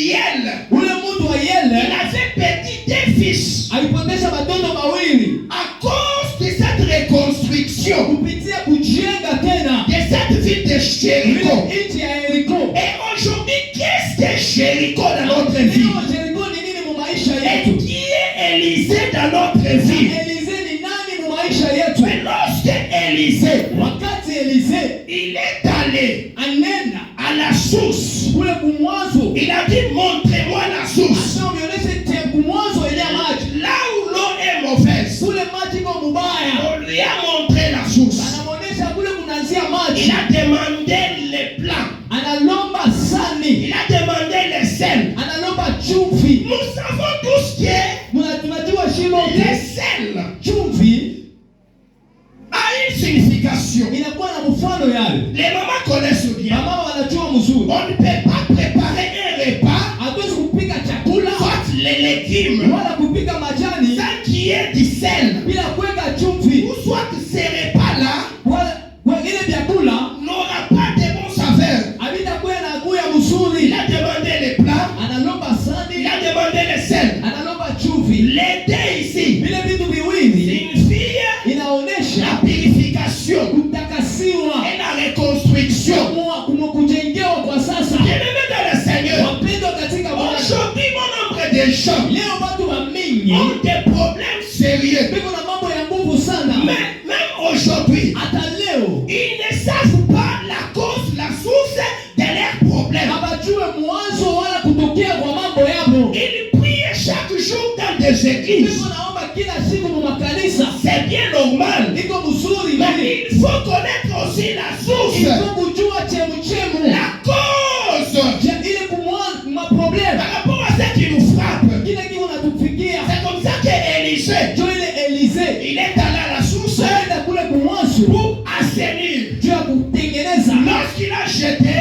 Yel, il avait perdu 2 fils. À cause de cette reconstruction de cette ville de Jéricho. Et aujourd'hui, qu'est-ce que Jéricho dans notre vie? Et qui est Élisée dans notre vie? Mais lorsque Élisée, il est allé à la source, il a dit montrez-moi la source. Là où l'eau est mauvaise, on lui a montré la source. Il a demandé les plans, il a demandé les sels. Nous savons tous que les sels a une signification. Les mamans connaissent bien. On ne peut pas préparer un repas, soit les légumes, sans qu'il y ait du sel. Ou soit ces repas-là n'aura pas de bon saveur. Il a demandé les plats, il a demandé les sels. Les deux ici signifie la purification et la reconstruction. Bien-aimé dans le Seigneur, aujourd'hui bon nombre de gens ont des problèmes sérieux. Mais même aujourd'hui, ils ne savent pas la cause, la source de leurs problèmes. Ils prient chaque jour dans des églises. C'est bien normal. Mais il faut connaître aussi la source, la cause par rapport à ce qui nous frappe. C'est comme ça qu'Élisée, il est allé à la source pour assainir. Lorsqu'il a jeté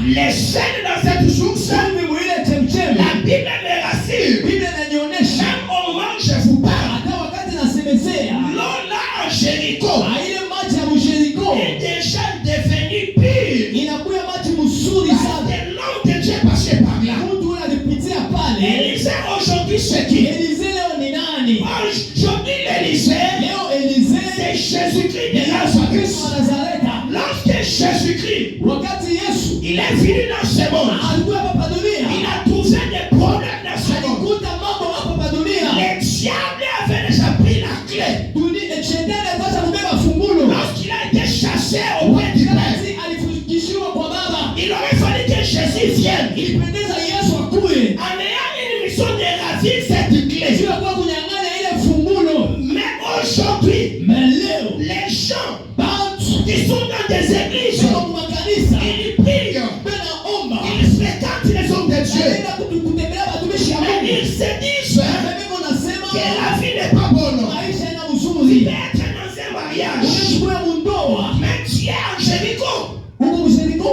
les chaînes dans cette source, la Bible me rassure. Même au moment où je vous parle, l'eau là en Jéricho est déjà devenue pure. Parce que l'homme de Dieu passé par là. Élisée aujourd'hui c'est qui? Aujourd'hui l'Élisée, c'est Jésus-Christ de Nazareth. Lorsque Jésus-Christ, il est venu dans ce monde, il a trouvé des problèmes dans ce monde. Le diable avait déjà pris la clé. Lorsqu'il a été chassé auprès du Père, il aurait fallu que Jésus vienne en ayant une mission de ravir cette clé. Mais aujourd'hui, les gens qui sont dans des églises, ils prient, ils fréquentent les hommes de Dieu, mais ils se disent que la vie n'est pas bonne. Il peut être dans un mariage, mais Dieu en Jéricho,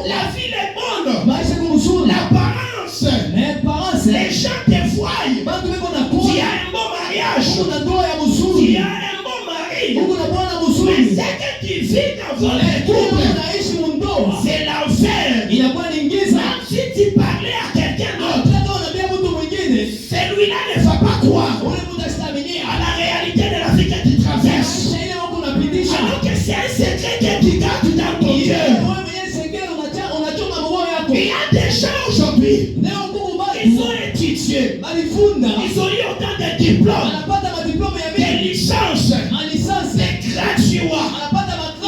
la vie est bonne, l'apparence, les gens te voient. Tu as un bon mariage, tu as un bon mari, mais ce que tu vis dans votre couple, c'est l'enfer. Même si tu parlais à quelqu'un d'autre, celui-là ne va pas croire à la réalité de la vie que tu traverses. Alors que c'est un secret que tu gardes dans ton cœur. Il y a des gens aujourd'hui, ils ont étudié, ils ont eu autant de diplômes, des licences, des graduats,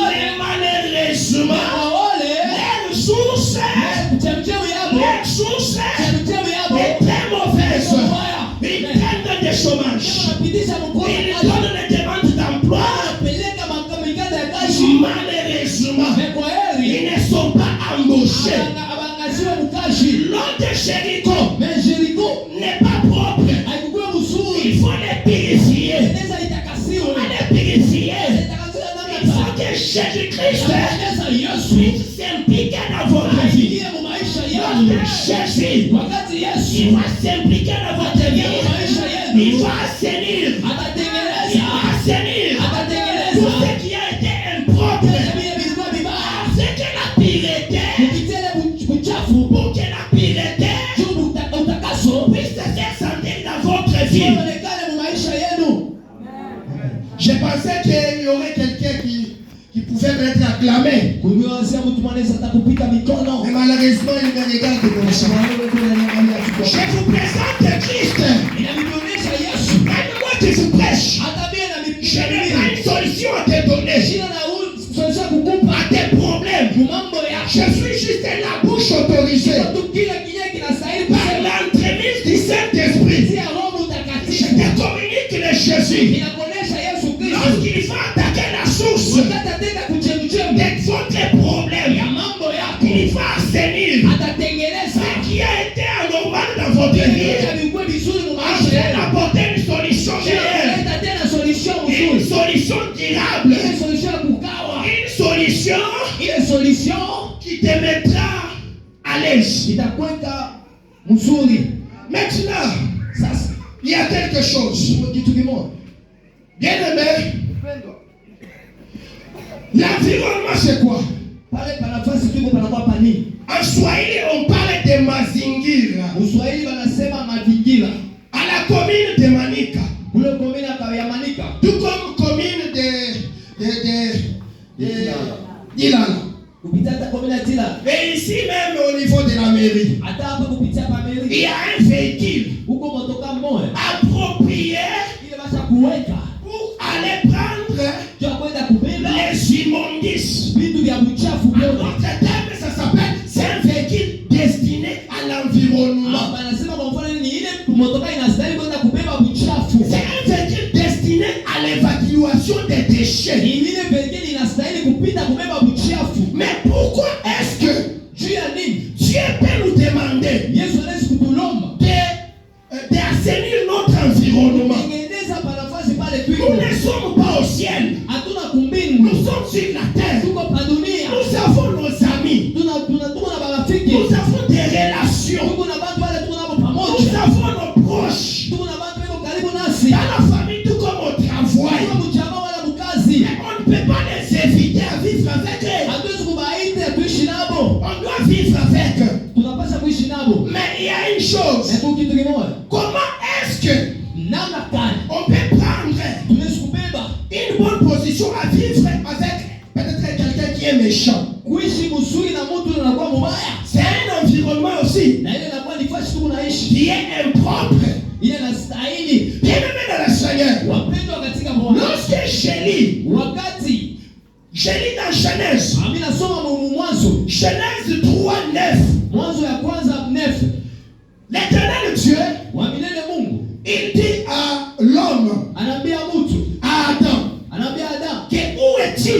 mais malheureusement, leur source est très mauvaise. Ils prennent des chômages, ils donnent des demandes d'emploi. Malheureusement, ils ne sont pas embauchés. L'eau de Jéricho n'est pas propre. Il faut les purifier. Il faut que Jésus-Christ puisse s'impliquer dans votre vie. Jésus, il va s'impliquer dans votre vie. Il va assainir. Il va assainir tout ce qui a été impropre. Afin que la pureté, pour que la pureté t'acclamer. Mais malheureusement, il me regarde comme ça. Je vous présente Christ. Moi qui vous prêche. Je n'ai pas une solution à te donner. À tes problèmes. Je suis juste la bouche autorisée. Par l'entremise du Saint-Esprit. Je te communique le Jésus. Lorsqu'il va attaquer la source de votre problème, il va assainir ce qui a été anormal dans votre vie, afin d'apporter une solution réelle, une solution durable, une solution qui te mettra à l'aise. Maintenant, il y a quelque chose. Bien aimé, l'environnement c'est quoi? En Swahili on parle de mazingira. À la commune de Manika, tout comme commune de Ilala. Et ici même au niveau de la mairie, il y a un véhicule approprié pour aller prendre les immondices. Notre terme, ça s'appelle, c'est un véhicule destiné à l'environnement. C'est un véhicule destiné à l'évacuation des déchets. Mais pourquoi est-ce que Dieu peut nous demander d'assainir notre environnement? Nous ne sommes pas au ciel. Nous sommes sur la terre. Nous avons nos amis. Nous avons des relations. Nous avons nos proches. Dans la famille, tout comme au travail. Mais on ne peut pas les éviter à vivre avec eux. On doit vivre avec eux. Mais il y a une chose. Comment est-ce que on peut prendre une bonne position à vivre avec peut-être quelqu'un qui est méchant? C'est un environnement aussi qui est impropre. Bien aimé dans le Seigneur. Lorsque je lis dans Genèse 3:9, l'Éternel Dieu, il dit à l'homme, à Adam, que où es-tu?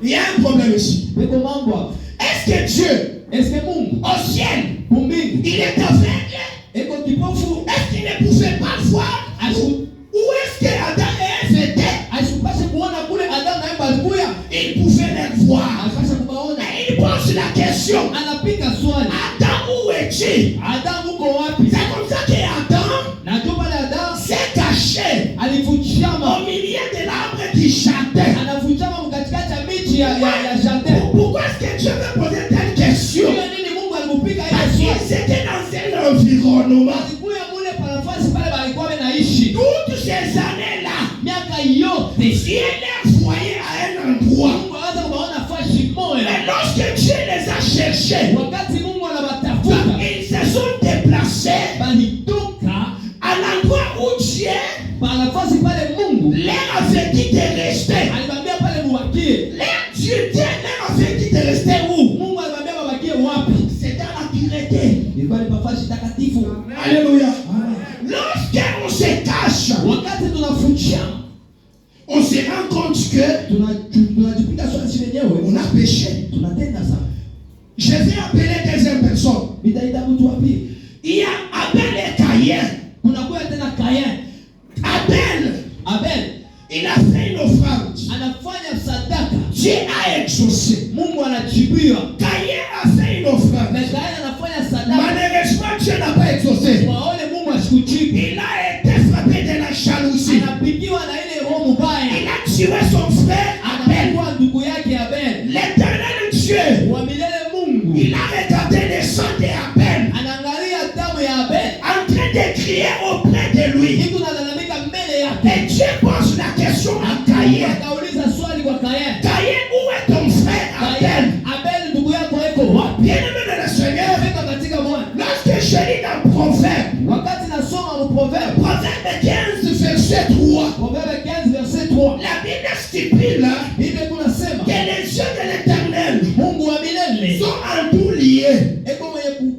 Il y a un problème ici. Est-ce que Dieu, au ciel, il est aveugle? Est-ce qu'il ne pouvait pas voir? Où est-ce que Adam et Ève étaient? Il pouvait les voir. Mais il pose la question, Adam, où es-tu? C'est comme ça que Adam s'est caché au milieu de l'arbre du jardin. Pourquoi est-ce que Dieu veut poser telle question? Parce qu'ils étaient dans un environnement. Toutes ces années-là, Dieu les voyait à un endroit. Mais lorsque Dieu les a cherchés, ils se sont déplacés à l'endroit où Dieu leur avait dit de rester. Dieu leur avait dit de rester où? C'est dans la pureté. Alléluia. Lorsqu'on se cache, on se rend compte que on a péché. Je vais appeler deuxième personne. Il y a Abel et Caïn. Abel, il a fait une offrande. Dieu a exaucé. Caïn a fait une offrande. Malheureusement, Dieu n'a pas exaucé. Il a été frappé de la jalousie. Il a tué son frère Abel. L'Éternel Dieu, il a regardé le sang d'Abel en train de crier auprès de lui. Et Dieu pose la question à Caïn. Bien-aimé dans le Seigneur, lorsque je lis dans Proverbe, wakati nasoma Proverbe Proverbe 15, verset 3, Proverbe 15 verset 3, la Bible stipule Biblia kunasema que les yeux de l'Éternel Mungu wa milele sont en tout liés. eko mwenye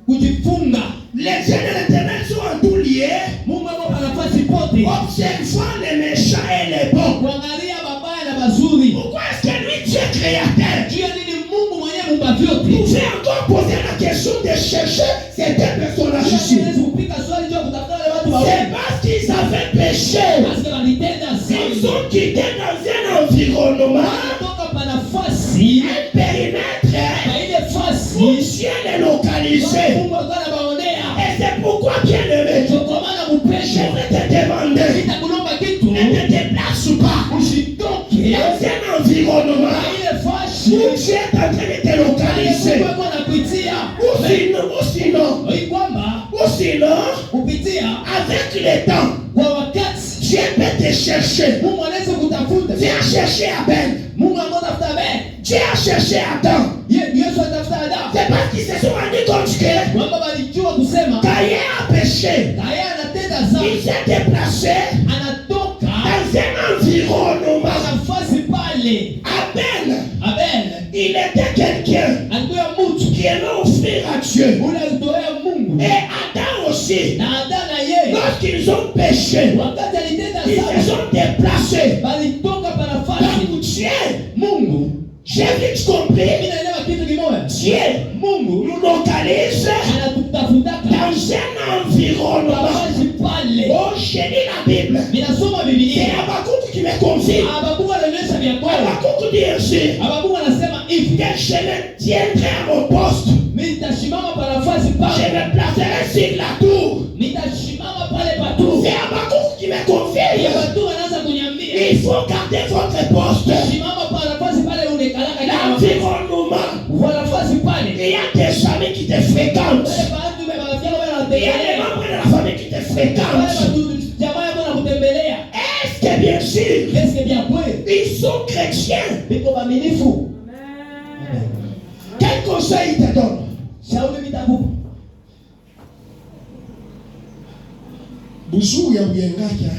kujifunga. Les yeux de l'Éternel sont en tout liés, Mungu eko nafasi pote observant les méchants et les bons. kuangalia babaya na bazuri. Pourquoi est-ce que lui, Dieu créateur, Juu ya nini Mungu mwenyewe muumba vyote pouvait encore poser la question de chercher ces deux personnages ici? hawezi kupika swali juu ya kutafuta wale watu C'est wawili parce qu'ils avaient péché. parce que walitenda Ils dhambi. ont quitté dans un environnement, Wanatoka pa nafasi un périmètre na ile fasi où Dieu les localisait. Mungu alikuwa anawaonea. Et c'est pourquoi, bien-aimé, Ndio kwa maana je mpeshe vais te demander, nitakulomba kitu ne te déplace pas usitoke dans un environnement na ile fasi où Dieu est en train de te localiser. Mungu alikuwa anakuitia Ou sinon, kupitia avec le temps, kwa wakati Dieu peut te chercher. Mungu anaweza kutafuta. Dieu a cherché Abel. Mungu anatafuta Abel. Dieu a cherché Adam. Yesu atafuta Adam. C'est parce qu'ils se sont rendus compte que kwamba walijua kusema Caïn a péché. Kaye anatenda dhambi. Il s'est déplacé Anatoka dans un environnement. nafasi pale. Abel Il était quelqu'un alikuwa mtu qui aimait offrir à Dieu. ule alitoa Mungu. Et Adam aussi, Na Adam na yeye lorsqu'ils ont péché, wakati alitenda ils se dhambi sont déplacés. walitoka pa nafasi. Donc Dieu, Mungu j'ai vite compris, mimi naelewa kitu kimoja. Dieu Mungu nous localise anatutafutaka dans un environnement. nafasi pale. Oh, j'ai lu la Bible. Ninasoma C'est Biblia. Habakkuk qui me confie. Abakuwa anaonyesha vya kweli. Habakkuk dit ainsi, Abakuwa anasema hivi, que je me tiendrai à mon poste. mimi nitasimama pa nafasi Je pale. me placerai sur la tour. Nitasimama pale patu. C'est Habakkuk qui me confie. Watu wanaanza kunyambia, Il faut garder votre poste. simama pa nafasi pale unekalaka kama L'environnement. kwa nafasi pale. Il y a des amis qui te fréquentent. Wale baadhi wamebakia wale Il y a des wanatembelea. membres de la famille qui te Wale fréquentent. watu jamaa yako nakutembelea. Est-ce que bien sûr, Est-ce que bien kweli? ils sont chrétiens? Biko waaminifu. Quel conseil ils te donnent? Shauri mitakupa. Buzuri ya uyengaka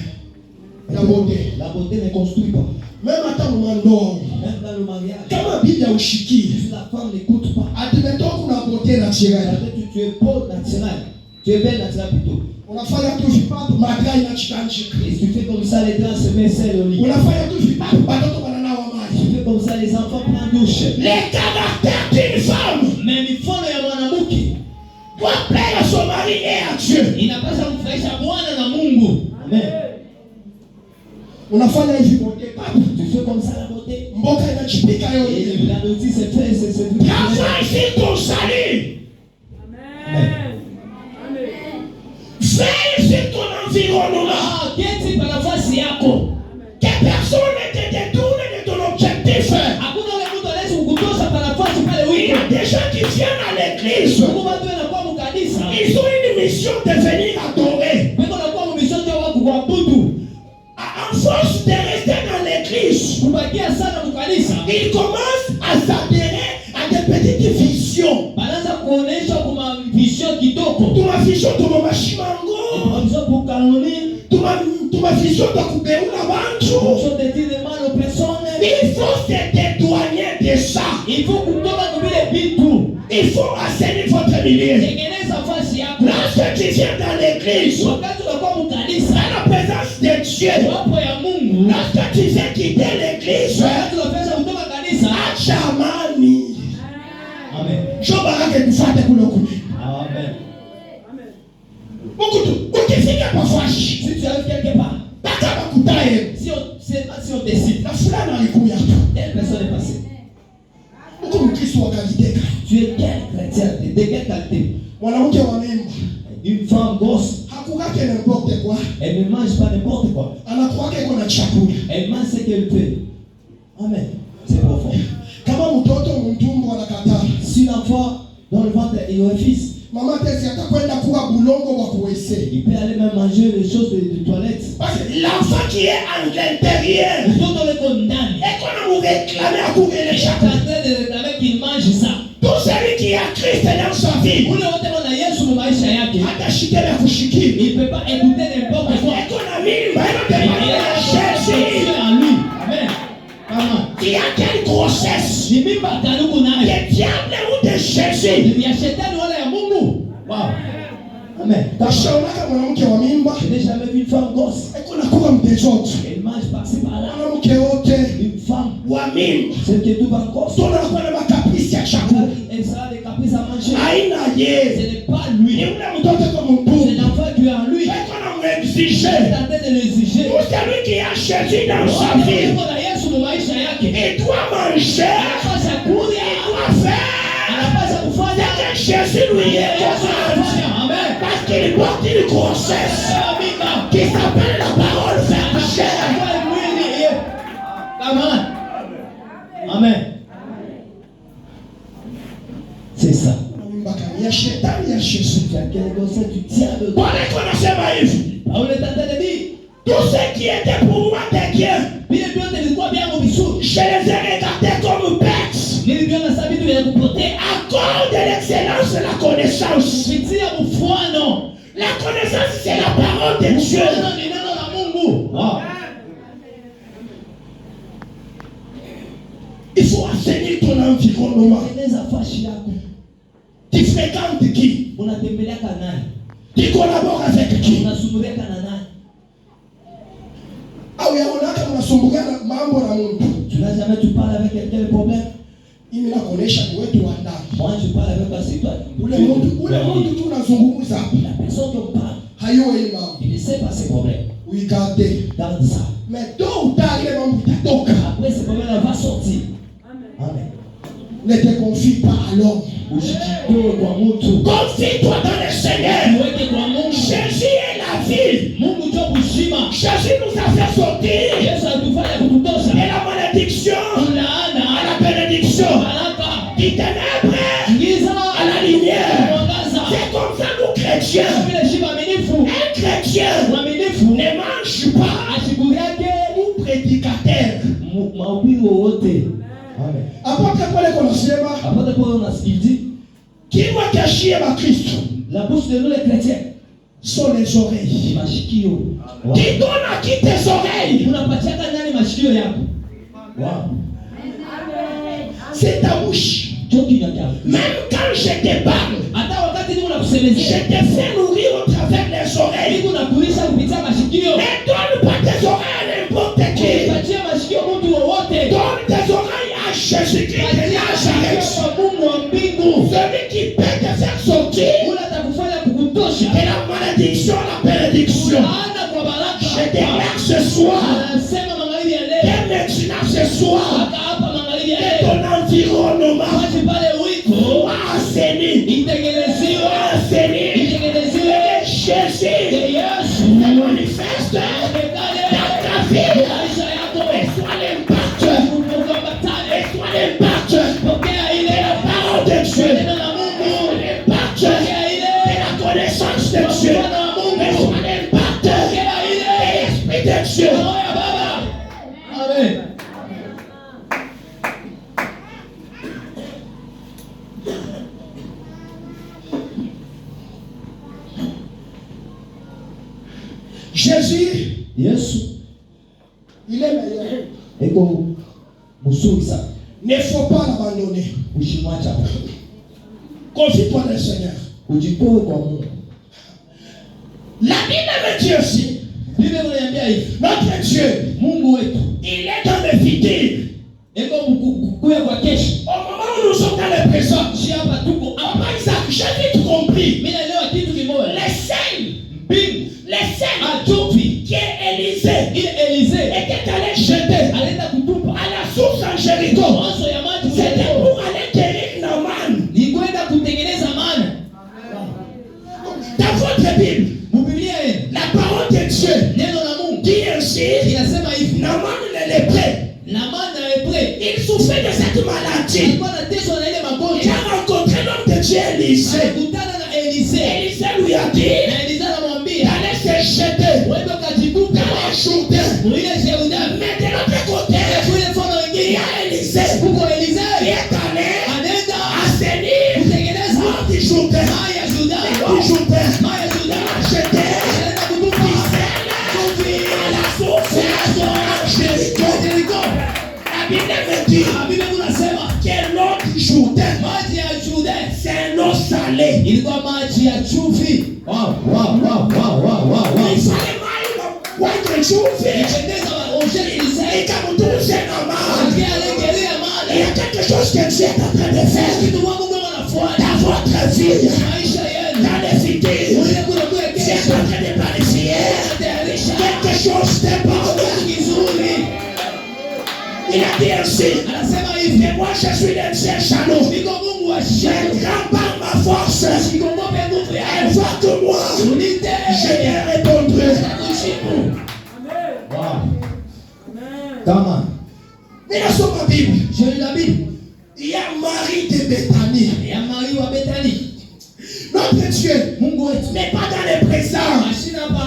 ya bonde. La beauté ne construit pas. Même hata mwandoa. Même dans le mariage, Kama bibi haushikii. si la femme n'écoute pas, Atimeto kuna bote naturelle. tu es beau naturel. Tu es belle naturel plutôt. Unafanya tu vipapo madai na chikanjika. Et tu fais comme ça, les grands se mettent seul au lit. Unafanya tu vipapo batoto bananawa maji. Tu fais comme ça, les enfants prennent douche. Les caractères d'une femme Mais mifono ya mwanamke doit plaire à son mari et à Dieu. inapaswa kumfurahisha Bwana na Mungu. Amen. Unafanya hivi bote papo. Tu fais comme ça la beauté. Mboka inachipika Et yote. la notice c'est fait, c'est Travaille sur ton salut. Veille sur ton environnement. Ah, keti pa nafasi yako. Que personne ne te détourne de ton objectif. Hakuna ule mtu anaweza kukutosha pa nafasi pale Il y wiko. a des gens qui viennent à l'église. Mungu watu wanakuwa mkanisa. Ils ont une mission de venir adorer. Wiko nakuwa mmishoto wako kuabudu. À force de rester dans l'église, Kubakia sana mkanisa. ils commencent à s'adhérer à des petites visions. Banaanza kuonesha kuma vision kidogo. Tuma vision tuma mashimango. Wanzo kukanuni. Tuma vision de kubeula bantu. Wanzo tetile mano persone. Il faut se dédouaner de ça. Il faut kutoka kubile vitu. Il faut assainir votre milieu. Tengeneza fasi yako. Lorsque tu viens dans l'église, Wakati unakuwa mkanisa. à la présence de Dieu, Wapo ya Mungu. lorsque tu viens quitter l'église, Wakati unapesa kutoka kanisa. acha amani. Amen. Shobarake kufate kule kule. Amen. Ukifika pafashi, Si tu arrives quelque part. taka bakutaye. Si on décide. Na fulani alikuya tu. Telle personne est passée. Uko Mkristo wa kaliteka. Tu es quel chrétien? De quelle qualité? Mwanamke wa mimba. Une femme grosse. Hakukake n'importe quoi. Elle ne mange pas n'importe quoi. Anakuwake iko na chakula. Elle mange ce qu'elle peut. Amen. C'est profond. Kama mtoto mtumbo anakataa. Si l'enfant dans le ventre il refuse, Mama tesi atakwenda kuwa bulongo wa kuwese. il peut aller même manger les choses de toilette. Parce que l'enfant qui est en l'intérieur, Tout on le condamne. et qu'on a réclamé à courir les Il est en chakras. train de réclamer qu'il mange ça. Tout celui qui est a Christ dans sa vie, ule wote wana Yesu mu maisha yake, atashika na kushikiri. il peut pas écouter n'importe quoi. Eko na mimba, Jésus. Amen. Amen. Il y a quelle grossesse? Ni mimba tanuku nayo. Le diable ou de Jésus? Ni ya shetani wala ya Mungu. Wow. Amen. Tashaonaka mwanamke wa mimba, Je n'ai jamais vu une femme grosse. eko na kuwa mtezote. Elle mange par-ci par-là. Mwanamke wote Une femme, wa mimba, celle qui est tout en grosse, tunakuwa na makaprisi ya chakula. elle sera des caprices à manger. Haina Ce yeye. n'est pas Ni lui. ule mtoto kwa C'est mpungu. l'enfant qui est en lui. Eko na Il est mwexige. en train de l'exiger. Tout celui qui a Jésus dans sa vie, Kuna Yesu mu maisha yake. il doit manger, Anapaswa kula, il doit faire. anapaswa kufanya. Que Jésus lui est Yesu commandé. anafanya. Amen. Parce qu'il porte une grossesse Sema mimba. qui s'appelle la parole faite chair. Kwa mwili hiyo. Amen. Amen. C'est ça. Il y a Shetani, il y a Jésus. Tu as quelque chose, tu tiens le Bon, les connaisseurs hivi. Paulo est en train de dire, Tout ce qui était pour moi des biens, vile vyote vilikuwa vyangu vizuri. je les ai regardés comme bêtes. Niliviona sasa vitu vya kupotea. À cause de l'excellence de la connaissance. Kupitia mfano. La connaissance, c'est la parole de Dieu. Mfano ni neno la Mungu. Wow. Il faut assainir ton environnement. Tengeneza fashi yako. Tu fréquentes qui? Unatembelea nani? Tu collabores avec qui? Unasumbuka na nani? Au yaonaka mnasumbukiana mambo na Mungu. Tu n'as jamais tu parles avec quelqu'un de problème? Mimi nakuonesha ni wetu wa ndani. Moi je parle avec un citoyen. Ule mtu tu unazungumza. La personne qui parle, Hayo hii mambo. il ne sait pas ses problèmes. Uikate. Garde ça. Mais tôt ou tard ile mambo itatoka. Après ces problèmes va sortir. Amen. Ne te confie pas à l'homme. Usijitoe kwa mtu. Confie-toi dans le Seigneur. Uweke kwa Mungu. Jésus est la vie. Mungu ndio uzima. Jésus nous a fait sortir Yesu alitufanya kututosha. de la malédiction Laana à la bénédiction, baraka. du ténèbre Giza à la lumière. mwangaza. C'est comme ça nous chrétiens. Vile shi mwaminifu. Un chrétien Mwaminifu ne mange pas ashughuli yake ou prédicateur. mahubiri wowote. Amen. Apôtre Paul konasema Apôtre Paul dit, kinywa cha shie ba Kristo la bouche de nous les chrétiens sont les oreilles. mashikio. Qui donne à qui tes oreilles? Unapatiaka nani mashikio yako? Wow. C'est ta bouche. Ndio kinywa chako. Même quand je te parle, Hata wakati niko je nakusemezea, te fais nourrir au travers des oreilles. niko nakulisha kupitia mashikio. Ne donne pas tes oreilles à n'importe qui. Usipatie mashikio mtu wowote. Donne tes oreilles à Jésus-Christ de Nazareth. Kwa Mungu wa mbingu. Celui qui peut te faire sortir Ule atakufanya kukutosha. de la malédiction à la bénédiction. Laana kwa baraka. Je déclare ce soir, Anasema magharibi ya leo. dès maintenant ce soir, Mpaka hapa magharibi ya que leo. ton environnement Wachi pale uliko. soit assaini. Itengeneziwe. Assaini. Itengeneziwe. Jésus Yesu. se manifeste dans ta vie. Maisha yako. Et sois l'impact. Ukambatane. Et sois l'impact Pokea de ile. la parole de Dieu. Neno la Mungu. L'impact Pokea de ile. la connaissance de Dieu. Mfano wa Et Mungu. sois l'impact Pokea de ile. l'Esprit de Dieu. Roho ya Baba. Amen. Jésus, Yesu il est meilleur. eko mzuri sana. Ne faut pas l'abandonner. Usimwacha. Confie-toi dans le Seigneur. Ujitoe kwa Mungu. La Bible me dit aussi, Biblia inaniambia hivi, notre Dieu, Mungu wetu il est dans le futur. eko kukuya kwa kesho. Au moment où nous sommes dans le présent, Si hapa tuko hapa, après ça, j'ai vite compris. mimi naelewa kitu kimoja. Les scènes, Mbingu les scènes achopi qui Élisée ile Elisee était allé jeter alienda kutupa à la source en Jéricho. mwanzo ya maji C'était Yeriko. pour aller guérir Naaman. Ni kwenda kutengeneza mana. Dans votre Bible, Biblia yenu la parole de Dieu neno la Mungu dit ainsi, inasema hivi, Naaman le lépreux, Naamani na lepre il souffrait de cette maladie. alikuwa anateswa na ile Il magonjwa. a rencontré l'homme de Dieu Élisée. Alikutana na Elisee Élisée lui a dit na Elisee anamwambia d'aller se jeter wewe ukajitupa dans le Jourdain. mwile Jourdain. Mais de l'autre côté, Kule mfano il y wengine a Élisée huko qui Elisee est allé anaenda assainir kutengeneza Jourdain, Maya Juda, du Jourdain, Maya Juda, jeté anaenda kutupa chumvi à la source de Jéricho. La Bible me dit Biblia kunasema que l'eau du Jourdain, maji ya Juda c'est un eau salée. ilikuwa maji ya chumvi. Wow. Il fallait mal ouais, chumvi. Ipendeza ojeni Et isai. quand vous touchez normal, Akia alengelea il y a mali. quelque chose que Dieu est en train de faire Kitu wangu mwa wanafuata. dans votre vie, Maisha yenu. dans les futurs. Ule kuna kuya Dieu est kesho. en train de planifier Anatayarisha. quelque chose de bon. Kitu kizuri. Il a dit ainsi, Anasema hivi. et moi je suis le Dieu jaloux. Niko Mungu wa Je shari. ne crains pas ma force. Sikongope nguvu yangu. Invoque-moi, Unite. je te répondrai. Nitakujibu. Kama Mais dans ma Bible, je lis la Bible. il y a Marie de Béthanie. Ya Maria wa Bethani. Notre Dieu Mungu wetu. n'est pas dans le présent, Mashina hapa.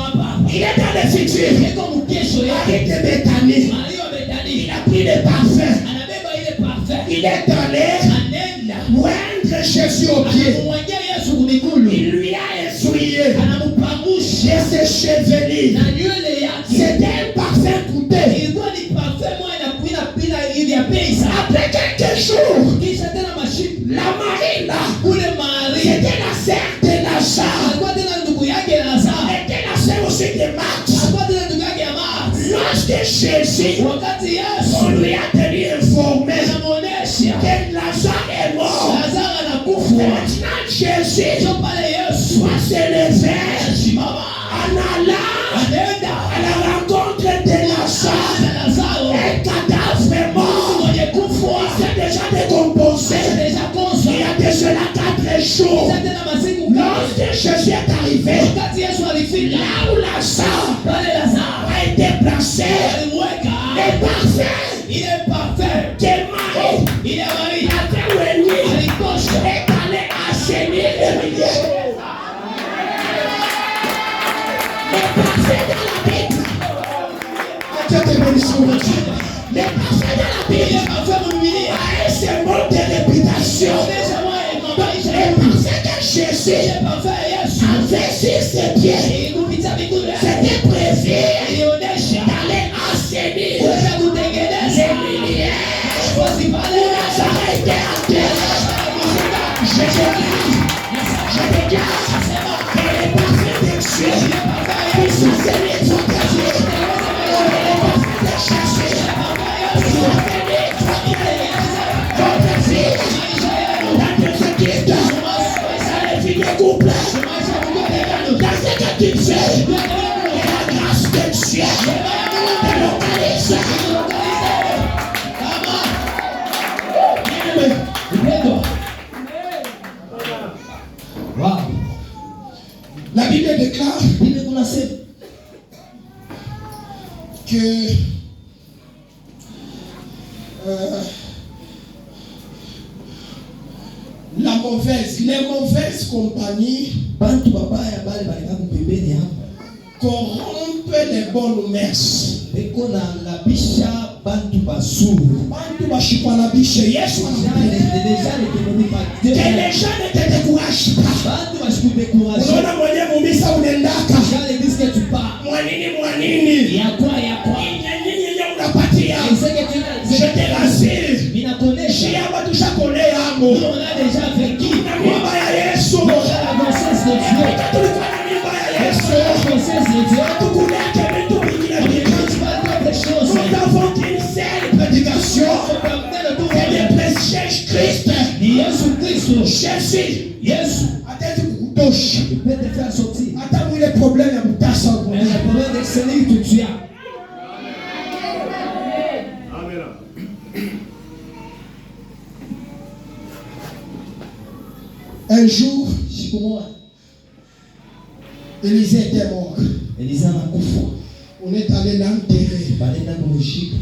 il est dans le futur. Iko mkesho yake. Marie de Béthanie, Maria wa Bethani. il a pris le parfum. Anabeba ile parfum. Il est allé Anenda. moindre Jésus au pied. Anamwangia Yesu kumigulu. Il lui a essuyé Anamupangusha de ses chevelures. na nywele yake. C'était un parfum coûteux. Ilikuwa ni parfum moja inapina ili ya pesa. Après quelques jours, Kisha tena mashipu. la Marie là, Ule Maria. c'était la sœur de Lazare. Alikuwa tena ndugu yake Lazaro. Était la sœur aussi de Marthe. Alikuwa tena ndugu yake ya Martha. Lorsque Jésus, Wakati Yesu on lui a tenu informé anamuonesha que Lazare est mort. Lazaro anakufa. Maintenant, Jésus Sio pale Yesu va se lever anasimama en allant anaenda à la rencontre de Lazare. na Lazaro Un cadavre mort mwenye kufa s'est déjà décomposé. deja kosa Il y a de cela 4 jours. kisha tena masiku kama Lorsque Jésus est arrivé, wakati Yesu alifika là où Lazare pale Lazaro a été placé, alimweka le parfum ile parfum de Marie ile Maria avait réuni alikosha est allé assainir le milieu. Le parfum de la Bible. Dieu te bénisse aujourd'hui. Le parfum de la ile Bible parfum mbilia a un symbole de réputation. onyesha mwae maisha Le parfum de Jésus ile parfum ya Yesu avait sur ses pieds. ilikupita miguu yake C'était prévu ilionyesha d'aller assainir kuweza kutengeneza les milieux. nafasi pale Lazare était en terre. Je te déclare que le parfum de Dieu puisse assainir votre vie. Le parfum de Jésus puisse assainir votre vie. Dans tes équipes, dans les vies de couple, dans ce que tu fais, la grâce de Dieu te localise. La Bible déclare que les mauvaises compagnies bantu babaya bale baleka kupembeni hapa corrompent les bonnes mœurs. beko na labisha bantu basuru Bantu bashikwalabishe Yesu que les gens ne te découragent pas. bantu bashikudekuraje Unaona mwenye mumisa unaendaka jalebiske tupa mwanini yakwa nyenye unapatia. Je te rassure, minakonesha shiaba tushakole yangu on a déjà vécu na mimba ya Yesu. la grossesse de Dieu Tulikuwa na mimba ya Yesu. la grossesse de Dieu Tukuleke vitu vingine vingi. tu vas dire des choses Nous avons une seule prédication. C'est de prêcher Christ. ni Yesu Kristo Jésus. Yesu Atezi kukutosha. il peut te faire sortir Hata mwile problème ya mutasa huko. mais le problème d'exceller que tu as Un jour, siku moja Élisée était mort. Elisa anakufa On est allé l'enterrer. balenda kumshika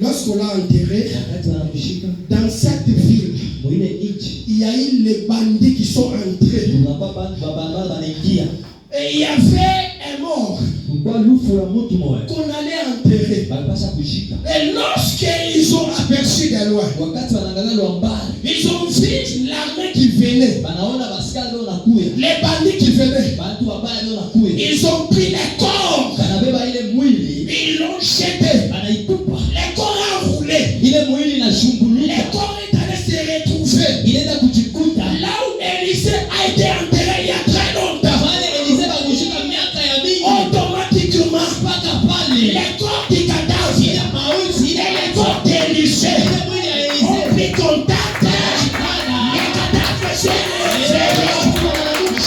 Lorsqu'on l'a enterré, wakati wanamshika dans cette ville, mwile nchi il y a eu les bandits qui sont entrés. tunapa bantu babanda banaingia Et il y avait un mort kulikuwa lufu ya mtu moja qu'on allait enterrer. balipasha kushika Et lorsqu'ils ont aperçu des de loin. wakati wanaangalia wa mbali, Ils ont vu l'armée qui venait. wanaona basikali leo nakuya, Les bandits qui venaient. watu wabaya leo nakuya, Ils ont pris les corps. kanabeba ile mwili Ils l'ont jeté. anaitupa, Les corps ont roulé. ile mwili Les inashunguluka, corps est allé se retrouver inaenda kujikuta là où Élisée a été enterré il y a très longtemps. pale Elisea bakushika miaka ya mingi, Automatiquement, mpaka pale les corps du cadavre ile mauti et les corps d'Élisée ile mwili ya ont Elisea pris contact. Les cadavres se réveillent.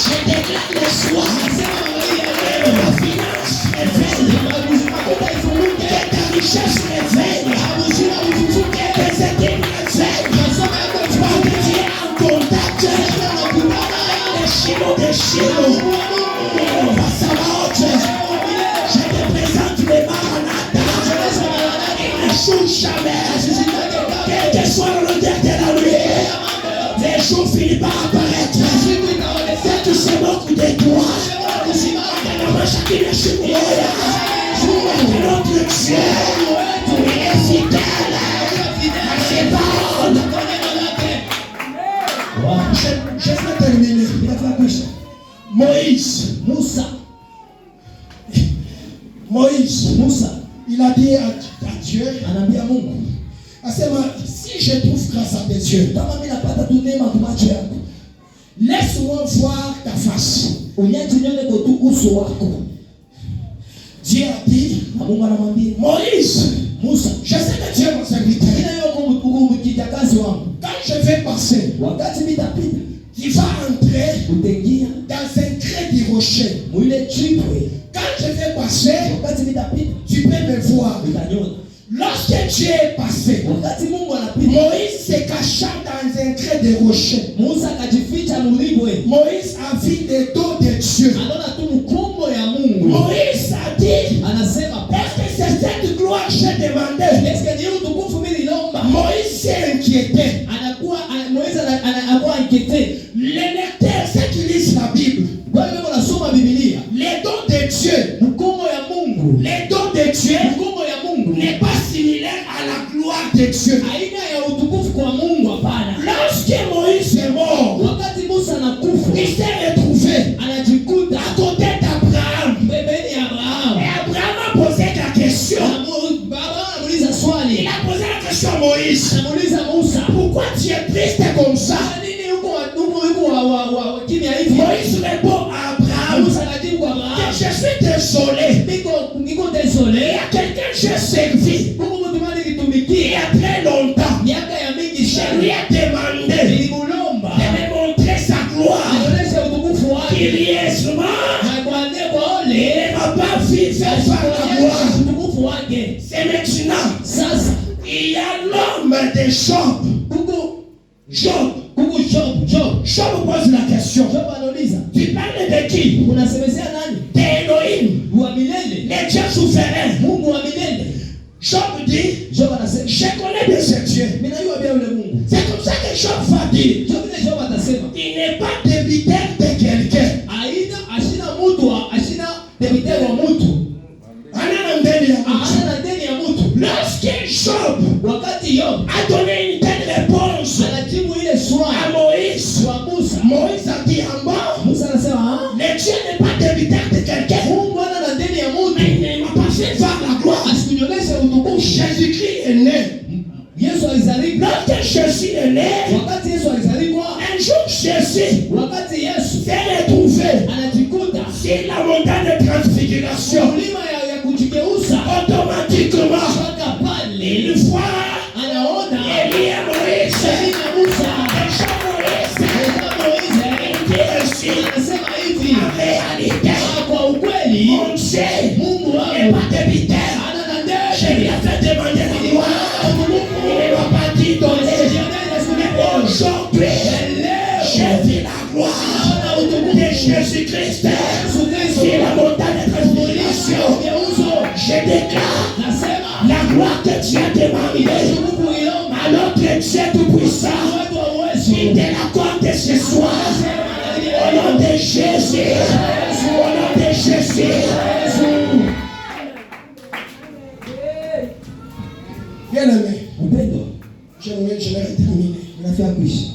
Je déclare le soir. La finance réveille. Que ta richesse réveille. Que tes équipes réveillent. Parce que tu es en contact avec les chilots des chilots. Je te présente les Maranatha. Ils ne changent jamais. Quel que soit le regard de la nuit, les jours finissent par apparaître. C'est tout ce moque de toi. Chacun est chez moi. Notre Dieu, il est fidèle. C'est bon. Je vais terminer. Moïse, Musa il a dit à Dieu, anaambia Mungu, si je trouve grâce à tes yeux, kama mimi napata tu neema kwa macho yako, laisse-moi voir ta face. uniache nione kwa tu uso wako. Dieu a dit, Na Mungu anamwambia Moïse, Musa, je sais que tu es mon serviteur. ina yoko mkitakazi wangu, Quand je vais passer, wakati mitapita tu vas entrer utaingia dans un creux du rocher. mwile chipwe, Quand je vais passer, wakati mitapita tu peux me voir. utaniona. Lorsque Dieu est passé, Wakati Mungu anapita, Moïse se cacha dans un creux de rocher. Musa akajificha mulibwe, Moïse a vu le dos de Dieu. anaona tu mkombo ya Mungu. Moïse a dit, Anasema est-ce que c'est cette gloire que j'ai demandé? eske ni utukufu mimi nilomba? Moïse s'est inquiété. Moïse anakuwa inquiété. Les lecteurs, ceux qui lisent la Bible, Wale wako nasoma Biblia, les dons de Dieu, mkombo ya Mungu, les dons de Dieu mkombo ya Mungu n'est pas similaire à la gloire de Dieu. aina ya utukufu kwa Mungu, hapana. Lorsque Moïse est mort, Wakati Musa anakufa, il s'est retrouvé anajikuta à côté d'Abraham. pembeni ya Abrahamu. Et Abraham a posé la question. Baba anamuuliza Il swali, a posé la question à Moïse. anamuuliza Musa, Pourquoi tu es triste comme ça? nini huko wa kimya hivi? Moïse répond à Abraham Musa anajibu kwa que Abrahamu, je suis désolé. niko Il y désolé, a quelqu'un que j'ai servi Mungu mtu mali il y kitumikia a très longtemps. miaka ya mingi Je lui sana, ai demandé nilimulomba de me montrer sa gloire. aoneshe utukufu wake, Curieusement, akwambie kwa ole il ne m'a pas vu faire la gloire. utukufu wake. C'est maintenant. Sasa Il y a l'homme de Job. kuku Job. Job pose la question. Job anauliza, Tu parles de qui? unasemezea nani? D'Elohim, Wa milele, le Dieu souverain. Mungu wa milele. Job dit, Job anasema, je connais bien ce Dieu. mimi najua bien yule Mungu. C'est comme ça que Job va dire. Job atasema, Il n'est pas débiteur de quelqu'un. ashina debiteri wa mtu, Ana ndani ya mtu. ana deni ya mtu. Lorsque Job Wakati Job a donné une telle réponse anajibu ile à swali Moïse, kwa Musa, Moïse a dit en bas, Musa anasema, le Dieu n'est pas débiteur de quelqu'un. Mungu ana na deni ya mtu, Mais il ne m'a pas fait voir la gloire. asikunyonyeshe utukufu. Jésus-Christ est né. Yesu alizaliwa. Lorsque Jésus est né, Wakati Yesu alizaliwa, un jour Jésus wakati Yesu s'est retrouvé anajikuta sur la montagne de transfiguration. milima ya kujigeuza, Automatiquement, mpaka pale il voit anaona Élie et Moïse. Eli na Musa. Déjà Moïse, Eka Moize il dit ainsi, anasema hivi, en réalité, kwa ukweli mon Dieu Mungu n'est wangu pas débiteur. ana na Je lui deni. ai fait demander la gloire. Il ne m'a pas dit donner. Aujourd'hui, j'ai vu la gloire de Jésus-Christ sur la montagne de transfiguration. Je déclare la gloire que tu as demandée à notre Dieu tout-puissant. Il te l'accorde ce soir. Au nom de Jésus. Au nom de Jésus. Bien-aimé, Je vais terminer. On a fait un quiz.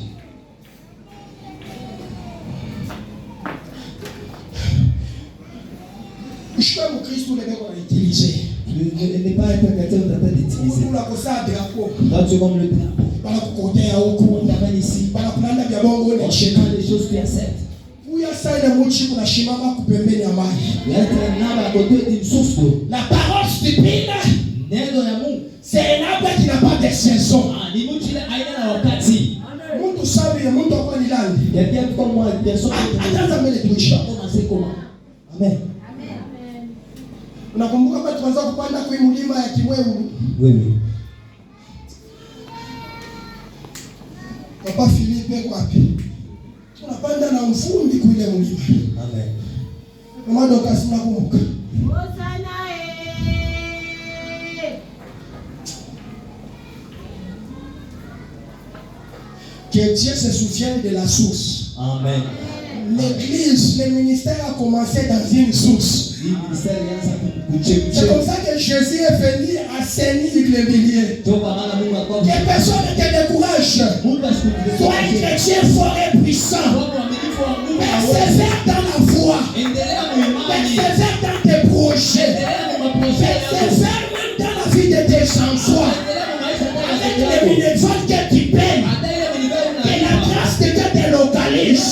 Je suis un Christ, les gens ont utilisé. Ne pas être chrétien, on n'a pas d'utiliser. Pour la cause à drapeau. Quand tu comme le drapeau. Par la côté à Oko. On t'amène ici. Par la plante à Biabongo. On cherche des choses qui acceptent. Où il y a ça, il y a un chico, la chimama, coupé, mais il y a mal. Il y a un arbre à côté d'une source d'eau. La parole stupide, c'est un arbre qui n'a pas de saison. Monde savent, le monde doit pas l'y aller. Quelqu'un comme moi, personne Attends, ça met les touches. commencer comment? Amen. Unakumbuka kwa tuanza kupanda kwa mlima ya Kimweu? Oui, oui. Papa Philippe wapi? Tunapanda na mfundi kwa ile mlima. Amen. Mama ndo kasi nakumbuka. Que Dieu se souvienne de la source. Amen. L'église, le ministère a commencé dans une source. C'est comme ça que Jésus est venu assainir les milliers. Que personne ne te décourage. Sois un chrétien fort et puissant. Persévère dans la foi. Persévère dans tes projets. Persévère même dans la vie de tes enfants. Avec les minéraux que tu payes. Que la grâce de Dieu te localise.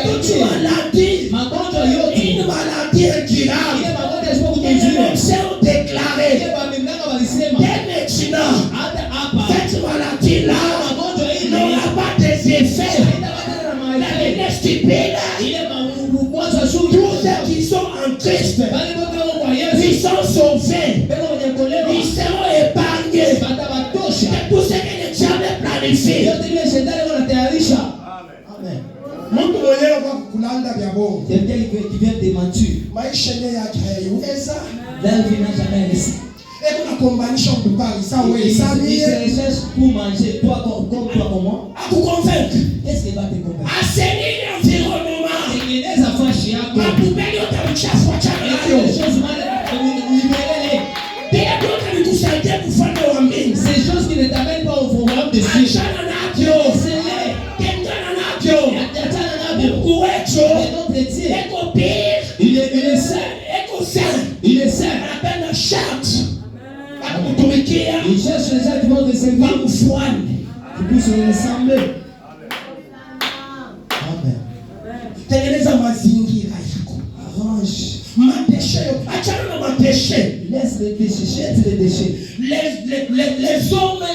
Toute maladie, une maladie incurable, une option déclarée. Dès maintenant, cette maladie-là n'aura pas des effets. La vie est stupide. Tous ceux qui sont en Christ, ils sont sauvés. Ils seront épargnés de tout ce que le diable planifie. Amen. Mtu mwenyewe kwa kulanda vya bongo. Quelqu'un qui vient de mentir. Maisha yake hayaweza. Leur vie n'a jamais réussi. Et kuna kombanisha mbali ça wewe ça il se recherche pour manger toi comme moi. À vous convaincre. Qu'est-ce qui va te convaincre? Assainir l'environnement. Tengeneza fashi yako. Mapubeli yote uchafu achana nayo. Ces choses mal libérez-les. Bila yote vikusaidie kufanya uamini. Ces choses qui ne t'amènent pas au royaume de Dieu. Achana navyo. C'est-les. Tengana navyo. Achana navyo. Kuwecho. Et notre Dieu. Eko pire. Il est saint. Eko saint. Il est saint. Anapenda charte. Akutumikia. Il cherche les gens qui vont te servir. Wakufuane. Qui puissent le ressembler. Amen. Tengeneza mazingira yako. Arrange. Madeshe, achana na madeshe. Laisse les déchets, jette les déchets. Les hommes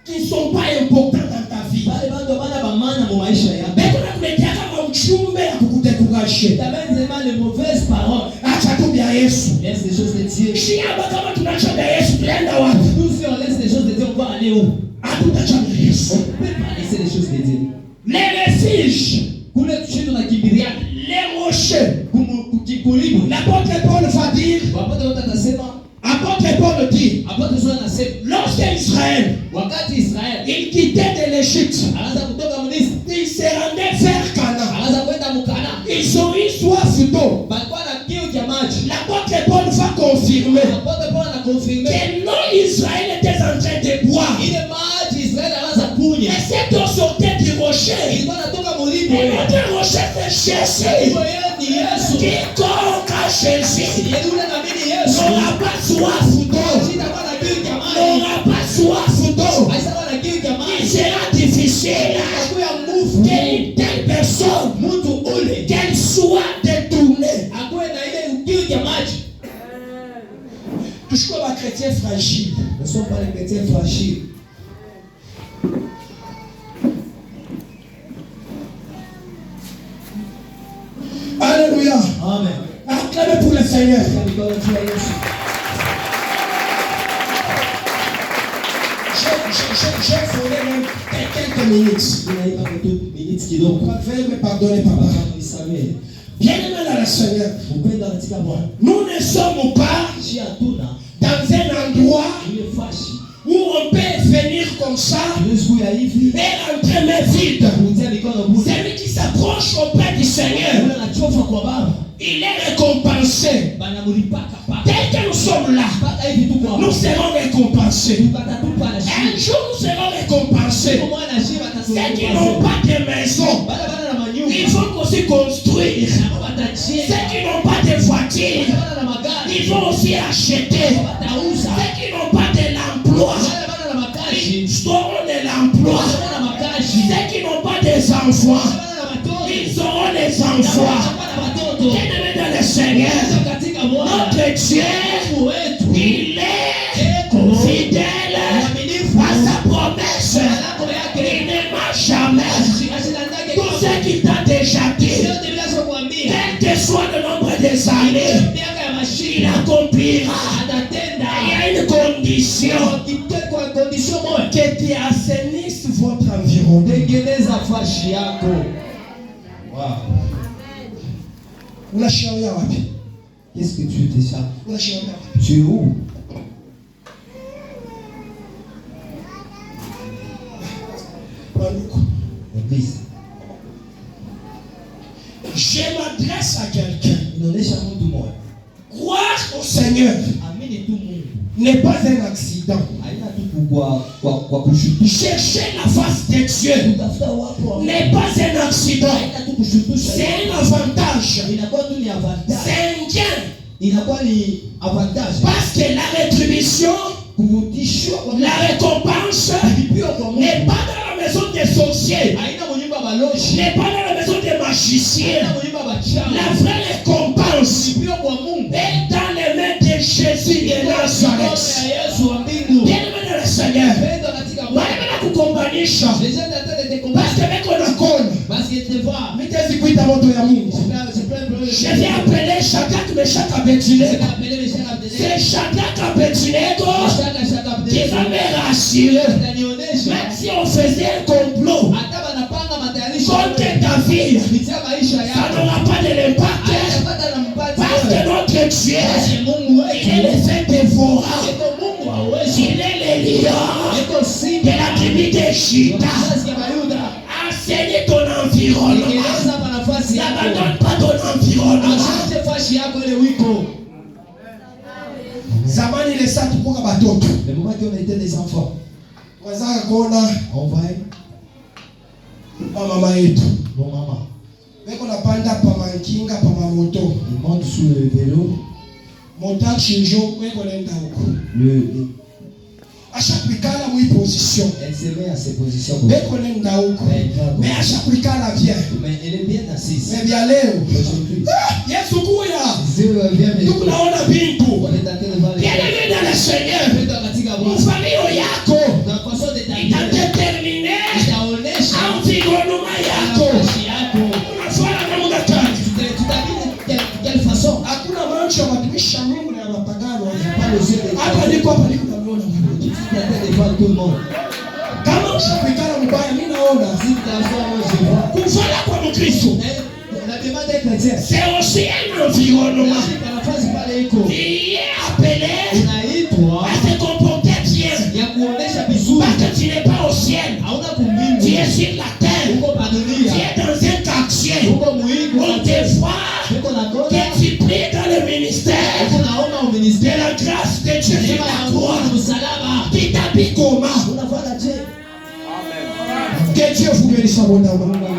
qui ne sont pas importants dans ta vie. Wale bantu bana bamana mu maisha yako. Beko nakuletea kama uchumbe ya kukutekuraje. T'amènes vraiment les mauvaises paroles. Acha tu bia Yesu. Laisse les choses de Dieu. Shiaba kama tunacha bia Yesu tunaenda wapi? Nous si on laisse les choses de Dieu, on va aller où? Hatutacha bia Yesu. On ne peut pas laisser les choses de Dieu. Les refuges, Kule tushi tunakimbilia les rochers. kukikulibu. L'apôtre Paul va dire, Wapote wote atasema, apôtre Paul dit, apote sura anasema, lorsqu'Israël, wakati Israeli il quittait de l'Égypte, anaanza kutoka Misri, il se rendait vers Canaan. anaanza kwenda Mukana. Ils ont eu soif d'eau. Balikuwa na kiu cha maji. L'apôtre Paul va confirmer Apote Paulo anakonfirme que non, Israël était en train de boire. ile maji Israeli anaanza kunywa. Et cette eau sortait du rocher. Ilikuwa natoka mulimo. Et notre rocher c'est Jésus. Kwa hiyo ni Yesu. Quiconque a Jésus Yule naamini Yesu. n'aura pas soif d'eau. Sitakuwa na kiu cha maji. N'aura pas soif d'eau. Haitakuwa na kiu cha Il maji. sera difficile Akuya nguvu. qu'une telle personne, Mtu ule qu'elle soit détournée. akuwe na ile kiu cha maji. Puisque les chrétiens fragiles. Ne sont pas les chrétiens fragiles. Alléluia. Amen. Acclamez pour le Seigneur. J'ai volé même quelques minutes. Veuillez me pardonner, papa. Bien-aimé dans le Seigneur, nous ne sommes pas dans un endroit où on peut venir comme ça et entrer main vide. Celui qui s'approche auprès du Seigneur, il est récompensé. Dès que nous sommes là, nous serons récompensés. Un jour, nous serons récompensés. Ceux qui n'ont pas de maison, ils vont aussi construire. Ceux qui n'ont pas de voiture, ils vont aussi acheter. Ceux qui n'ont pas de l'emploi, ils auront de l'emploi. Ceux qui n'ont pas des enfants, ils auront des enfants. Bien-aimés dans le Seigneur, notre Dieu, il est fidèle à sa promesse. Il ne marche jamais. Tout ce qu'il t'a déjà dit, quel que soit le nombre des années, il accomplira. Il y a une condition, que tu assainisses votre environnement. Wow. Qu'est-ce que tu étais ça? Tu es où? Église. Je m'adresse à quelqu'un. Croire au Seigneur n'est pas un accident. Chercher la face de Dieu n'est pas un accident. C'est un avantage. C'est un gain. Parce que la rétribution, la récompense n'est pas dans la maison des sorciers, n'est pas dans la maison des magiciens. La vraie récompense est dans les mains de Jésus de Nazareth. Bien-aimé dans le Seigneur, wale kukombanisha parce que meko nakona mitezikuita moto ya Mungu. Je vais appeler Shadrach, Meshach, Abednego. C'est Shadrach, Abednego qui va me rassurer. Même si on faisait un complot contre ta vie, ça n'aura pas de l'impact. Parce que notre Dieu, il est le fait dévorant. Il est le lion de la tribu de Juda. Enseigne ton environnement. N'abandonne pas ton environnement. Zamani le satu kwa batoto. Le moment qu'on était des enfants, Wazaka kona on va pa mama yetu. nos mamans. Beko napanda pa mankinga pa mamoto. Ils montent sur le vélo. Monta chinjo beko nenda huko. À chaque pikala mou position. Elle se met à ses positions. Beko nenda huko. Mais à chaque pikala bien. Mais elle est bien assise. Mais bien leo. Aujourd'hui. Yesu kuya. Dieu vient me Tuko naona bintu. On est en train de voir les. Bien aimé dans le Seigneur. Mfamio yako itadetermine environnement yako. Unafanya namna gani? Hakuna macho ya watumishi wa Mungu na mapagano. Hapa ndipo naona Mungu. Kama ushapikana mbaya mimi naona kufanya kwa Mkristo. C'est aussi un environnement. Il est appelé à te comporter bien. Parce que tu n'es pas au ciel. Tu es sur la terre. Tu es dans un quartier. On te voit que tu pries dans le ministère de la grâce de Dieu sur la croix. Tu t'habilles comment? Que Dieu vous bénisse abondamment.